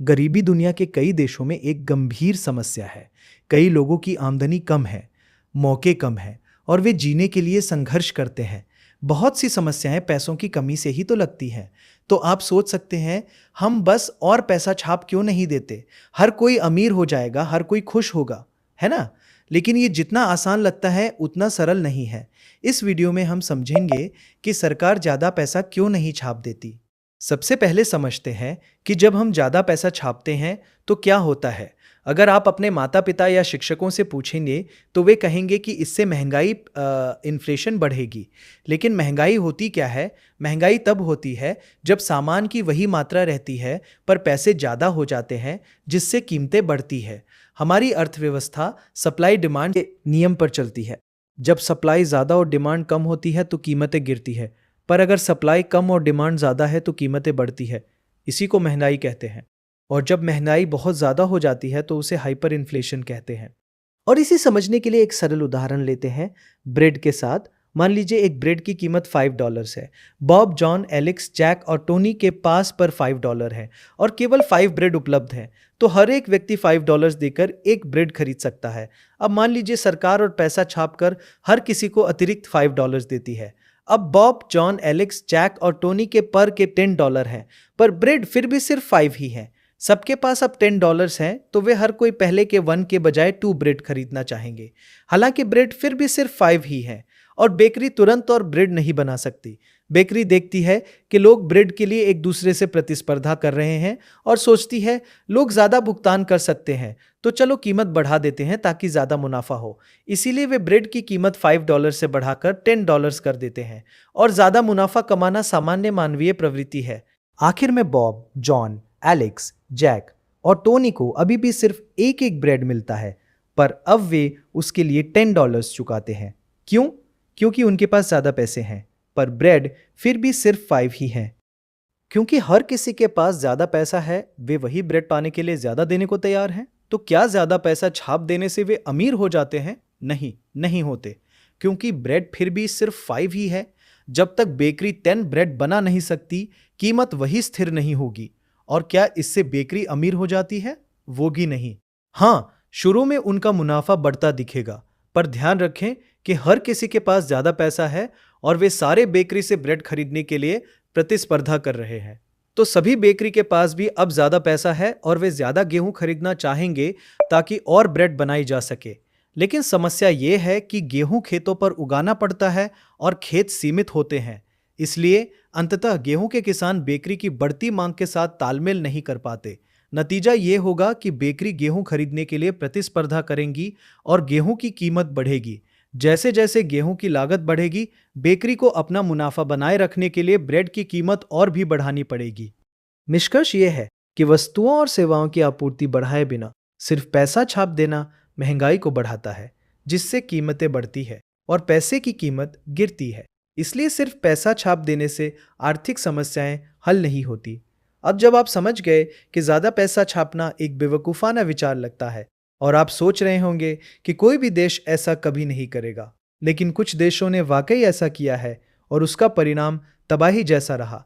गरीबी दुनिया के कई देशों में एक गंभीर समस्या है। कई लोगों की आमदनी कम है, मौके कम हैं और वे जीने के लिए संघर्ष करते हैं। बहुत सी समस्याएं पैसों की कमी से ही तो लगती हैं। तो आप सोच सकते हैं, हम बस और पैसा छाप क्यों नहीं देते? हर कोई अमीर हो जाएगा, हर कोई खुश होगा, है ना? लेकिन ये जितना आसान लगता है, उतना सरल नहीं है। इस वीडियो में हम समझेंगे कि सरकार ज़्यादा पैसा क्यों नहीं छाप देती। सबसे पहले समझते हैं कि जब हम ज़्यादा पैसा छापते हैं तो क्या होता है। अगर आप अपने माता पिता या शिक्षकों से पूछेंगे तो वे कहेंगे कि इससे महंगाई इन्फ्लेशन बढ़ेगी। लेकिन महंगाई होती क्या है? महंगाई तब होती है जब सामान की वही मात्रा रहती है पर पैसे ज़्यादा हो जाते हैं, जिससे कीमतें बढ़ती है। हमारी अर्थव्यवस्था सप्लाई डिमांड के नियम पर चलती है। जब सप्लाई ज़्यादा और डिमांड कम होती है तो कीमतें गिरती है, पर अगर सप्लाई कम और डिमांड ज़्यादा है तो कीमतें बढ़ती है। इसी को महंगाई कहते हैं। और जब महंगाई बहुत ज़्यादा हो जाती है तो उसे हाइपर इन्फ्लेशन कहते हैं। और इसे समझने के लिए एक सरल उदाहरण लेते हैं ब्रेड के साथ। मान लीजिए एक ब्रेड की कीमत $5 है। बॉब, जॉन, एलेक्स, जैक और टोनी के पास पर $5 है और केवल 5 ब्रेड उपलब्ध हैं। तो हर एक व्यक्ति $5 देकर एक ब्रेड खरीद सकता है। अब मान लीजिए सरकार और पैसा छापकर हर किसी को अतिरिक्त $5 देती है। अब बॉब, जॉन, एलेक्स, जैक और टोनी के पर के $10 हैं, पर ब्रेड फिर भी सिर्फ 5 ही है। सबके पास अब $10 हैं, तो वे हर कोई पहले के 1 के बजाय 2 ब्रेड खरीदना चाहेंगे। हालांकि ब्रेड फिर भी सिर्फ 5 ही है और बेकरी तुरंत और ब्रेड नहीं बना सकती। बेकरी देखती है कि लोग ब्रेड के लिए एक दूसरे से प्रतिस्पर्धा कर रहे हैं और सोचती है लोग ज़्यादा भुगतान कर सकते हैं, तो चलो कीमत बढ़ा देते हैं ताकि ज़्यादा मुनाफा हो। इसीलिए वे ब्रेड की कीमत $5 से बढ़ाकर $10 कर देते हैं और ज़्यादा मुनाफा कमाना सामान्य मानवीय प्रवृत्ति है। आखिर में बॉब, जॉन, एलेक्स, जैक और टोनी को अभी भी सिर्फ एक एक ब्रेड मिलता है, पर अब वे उसके लिए $10 चुकाते हैं। क्यों? क्योंकि उनके पास ज़्यादा पैसे हैं, पर ब्रेड फिर भी सिर्फ 5 ही है। क्योंकि हर किसी के पास ज़्यादा पैसा है, वे वही ब्रेड पाने के लिए ज़्यादा देने को तैयार हैं। तो क्या ज़्यादा पैसा छाप देने से वे अमीर हो जाते हैं? नहीं, नहीं होते, क्योंकि ब्रेड फिर भी सिर्फ 5 ही है। जब तक बेकरी 10 ब्रेड बना नहीं सकती, कीमत वही स्थिर नहीं होगी। और क्या इससे बेकरी अमीर हो जाती है? वो भी नहीं। हाँ, शुरू में उनका मुनाफा बढ़ता दिखेगा, पर ध्यान रखें कि हर किसी के पास ज़्यादा पैसा है और वे सारे बेकरी से ब्रेड खरीदने के लिए प्रतिस्पर्धा कर रहे हैं। तो सभी बेकरी के पास भी अब ज़्यादा पैसा है और वे ज़्यादा गेहूं खरीदना चाहेंगे ताकि और ब्रेड बनाई जा सके। लेकिन समस्या ये है कि गेहूं खेतों पर उगाना पड़ता है और खेत सीमित होते हैं। इसलिए अंततः गेहूं के किसान बेकरी की बढ़ती मांग के साथ तालमेल नहीं कर पाते। नतीजा ये होगा कि बेकरी गेहूं खरीदने के लिए प्रतिस्पर्धा करेंगी और गेहूं की कीमत बढ़ेगी। जैसे जैसे गेहूं की लागत बढ़ेगी, बेकरी को अपना मुनाफा बनाए रखने के लिए ब्रेड की कीमत और भी बढ़ानी पड़ेगी। निष्कर्ष ये है कि वस्तुओं और सेवाओं की आपूर्ति बढ़ाए बिना सिर्फ पैसा छाप देना महंगाई को बढ़ाता है, जिससे कीमतें बढ़ती है और पैसे की कीमत गिरती है। इसलिए सिर्फ पैसा छाप देने से आर्थिक समस्याएं हल नहीं होती। अब जब आप समझ गए कि ज़्यादा पैसा छापना एक बेवकूफ़ाना विचार लगता है और आप सोच रहे होंगे कि कोई भी देश ऐसा कभी नहीं करेगा, लेकिन कुछ देशों ने वाकई ऐसा किया है और उसका परिणाम तबाही जैसा रहा।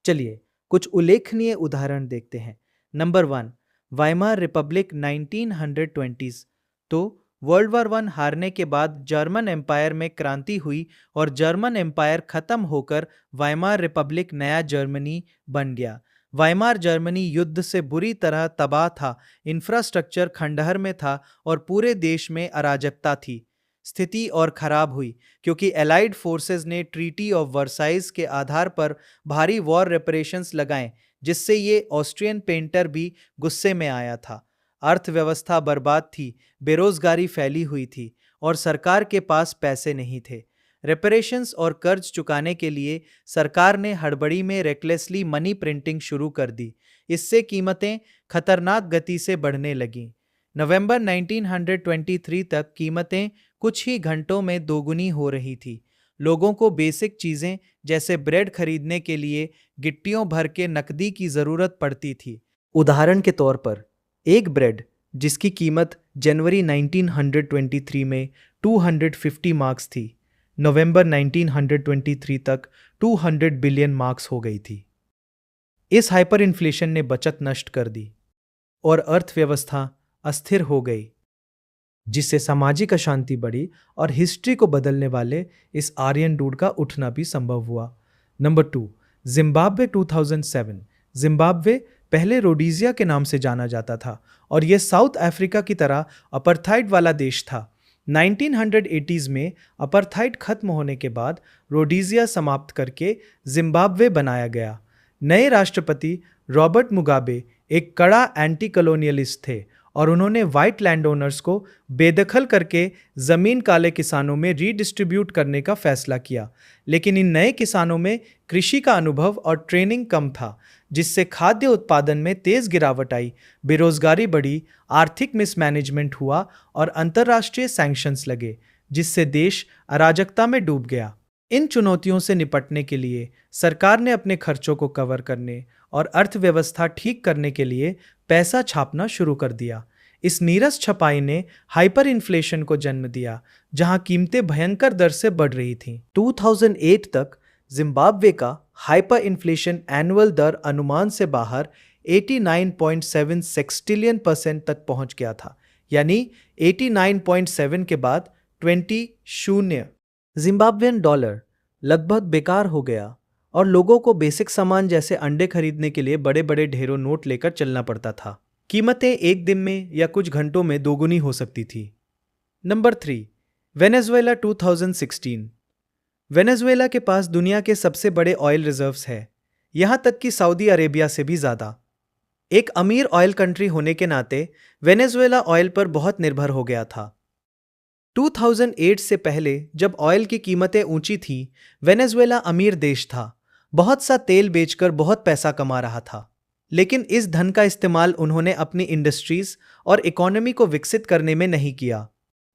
चलिए कुछ उल्लेखनीय उदाहरण देखते हैं। Number 1, Weimar Republic 1920s। तो वर्ल्ड वॉर 1 हारने के बाद जर्मन एम्पायर में क्रांति हुई और जर्मन एम्पायर खत्म होकर वाइमार रिपब्लिक नया जर्मनी बन गया। वाइमार जर्मनी युद्ध से बुरी तरह तबाह था, इंफ्रास्ट्रक्चर खंडहर में था और पूरे देश में अराजकता थी। स्थिति और खराब हुई क्योंकि एलाइड फोर्सेस ने ट्रीटी ऑफ वर्साइज के आधार पर भारी वॉर रेपरेशंस लगाए, जिससे ये ऑस्ट्रियन पेंटर भी गुस्से में आया था। अर्थव्यवस्था बर्बाद थी, बेरोजगारी फैली हुई थी और सरकार के पास पैसे नहीं थे। रेपरेशंस और कर्ज चुकाने के लिए सरकार ने हड़बड़ी में रेकलेसली मनी प्रिंटिंग शुरू कर दी। इससे कीमतें खतरनाक गति से बढ़ने लगीं। नवंबर 1923 तक कीमतें कुछ ही घंटों में दोगुनी हो रही थी। लोगों को बेसिक चीज़ें जैसे ब्रेड खरीदने के लिए गिट्टियों भर के नकदी की ज़रूरत पड़ती थी। उदाहरण के तौर पर एक ब्रेड जिसकी कीमत जनवरी 1923 में 250 मार्क्स थी, नवंबर 1923 तक 200 बिलियन मार्क्स हो गई थी। इस हाइपर इन्फ्लेशन ने बचत नष्ट कर दी। और अर्थव्यवस्था अस्थिर हो गई, जिससे सामाजिक अशांति बढ़ी और हिस्ट्री को बदलने वाले इस आर्यन डूड का उठना भी संभव हुआ। Number 2, Zimbabwe 2007। जिम्बाब्वे पहले रोडीजिया के नाम से जाना जाता था और यह साउथ अफ्रीका की तरह अपार्थाइड वाला देश था। 1980s में अपार्थाइड खत्म होने के बाद रोडीजिया समाप्त करके जिम्बाब्वे बनाया गया। नए राष्ट्रपति रॉबर्ट मुगाबे एक कड़ा एंटी कॉलोनियलिस्ट थे और उन्होंने वाइट लैंड ओनर्स को बेदखल करके ज़मीन काले किसानों में रीडिस्ट्रीब्यूट करने का फैसला किया। लेकिन इन नए किसानों में कृषि का अनुभव और ट्रेनिंग कम था, जिससे खाद्य उत्पादन में तेज़ गिरावट आई, बेरोजगारी बढ़ी, आर्थिक मिसमैनेजमेंट हुआ और अंतर्राष्ट्रीय सैंक्शंस लगे, जिससे देश अराजकता में डूब गया। इन चुनौतियों से निपटने के लिए सरकार ने अपने खर्चों को कवर करने और अर्थव्यवस्था ठीक करने के लिए पैसा छापना शुरू कर दिया। इस नीरस छपाई ने हाइपर इन्फ्लेशन को जन्म दिया, जहां कीमतें भयंकर दर से बढ़ रही थीं। 2008 तक जिम्बाब्वे का हाइपर इन्फ्लेशन एनुअल दर अनुमान से बाहर 89.7 सेक्सटिलियन% तक पहुंच गया था, यानी 89.7 के बाद 20 शून्य। जिम्बाब्वियन डॉलर लगभग बेकार हो गया और लोगों को बेसिक सामान जैसे अंडे खरीदने के लिए बड़े बड़े ढेरों नोट लेकर चलना पड़ता था। कीमतें एक दिन में या कुछ घंटों में दोगुनी हो सकती थी। Number 3, Venezuela 2016। वेनेजुएला के पास दुनिया के सबसे बड़े ऑयल रिजर्व्स है, यहां तक कि सऊदी अरेबिया से भी ज़्यादा। एक अमीर ऑयल कंट्री होने के नाते वेनेजुएला ऑयल पर बहुत निर्भर हो गया था। 2008 से पहले जब ऑयल की कीमतें ऊंची थीं, वेनेजुएला अमीर देश था, बहुत सा तेल बेचकर बहुत पैसा कमा रहा था। लेकिन इस धन का इस्तेमाल उन्होंने अपनी इंडस्ट्रीज और इकोनॉमी को विकसित करने में नहीं किया।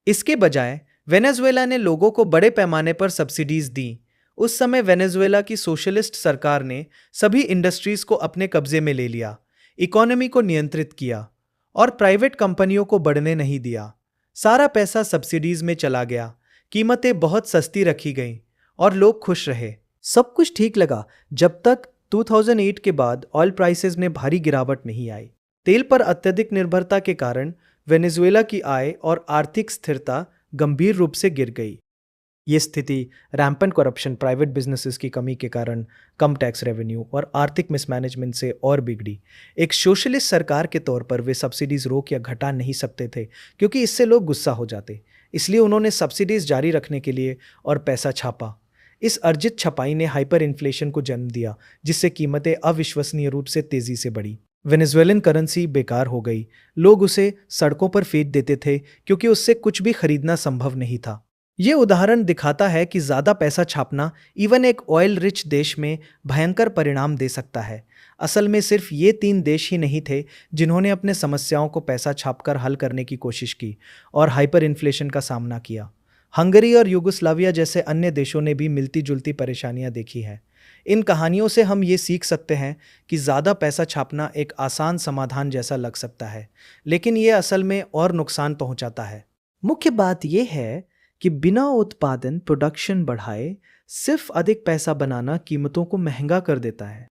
इसके बजाय वेनेजुएला ने लोगों को बड़े पैमाने पर सब्सिडीज दी। उस समय वेनेजुएला की सोशलिस्ट सरकार ने सभी इंडस्ट्रीज को अपने कब्जे में ले लिया, इकोनॉमी को नियंत्रित किया और प्राइवेट कंपनियों को बढ़ने नहीं दिया। सारा पैसा सब्सिडीज में चला गया, कीमतें बहुत सस्ती रखी गईं और लोग खुश रहे। सब कुछ ठीक लगा जब तक 2008 के बाद ऑयल प्राइसेस में भारी गिरावट नहीं आई। तेल पर अत्यधिक निर्भरता के कारण वेनेजुएला की आय और आर्थिक स्थिरता गंभीर रूप से गिर गई। ये स्थिति रैम्पेंट करप्शन, प्राइवेट बिजनेसेस की कमी के कारण कम टैक्स रेवेन्यू और आर्थिक मिसमैनेजमेंट से और बिगड़ी। एक सोशलिस्ट सरकार के तौर पर वे सब्सिडीज रोक या घटा नहीं सकते थे, क्योंकि इससे लोग गुस्सा हो जाते। इसलिए उन्होंने सब्सिडीज जारी रखने के लिए और पैसा छापा। इस अर्जित छपाई ने हाइपर इन्फ्लेशन को जन्म दिया, जिससे कीमतें अविश्वसनीय रूप से तेजी से बढ़ी। वेनेजुएलन करेंसी बेकार हो गई, लोग उसे सड़कों पर फेंक देते थे क्योंकि उससे कुछ भी खरीदना संभव नहीं था। ये उदाहरण दिखाता है कि ज़्यादा पैसा छापना इवन एक ऑयल रिच देश में भयंकर परिणाम दे सकता है। असल में सिर्फ ये 3 देश ही नहीं थे जिन्होंने अपने समस्याओं को पैसा छापकर हल करने की कोशिश की और हाइपर इन्फ्लेशन का सामना किया। हंगरी और यूगोस्लाविया जैसे अन्य देशों ने भी मिलती जुलती परेशानियां देखी हैं। इन कहानियों से हम ये सीख सकते हैं कि ज़्यादा पैसा छापना एक आसान समाधान जैसा लग सकता है, लेकिन ये असल में और नुकसान पहुंचाता है। मुख्य बात यह है कि बिना उत्पादन प्रोडक्शन बढ़ाए सिर्फ अधिक पैसा बनाना कीमतों को महंगा कर देता है।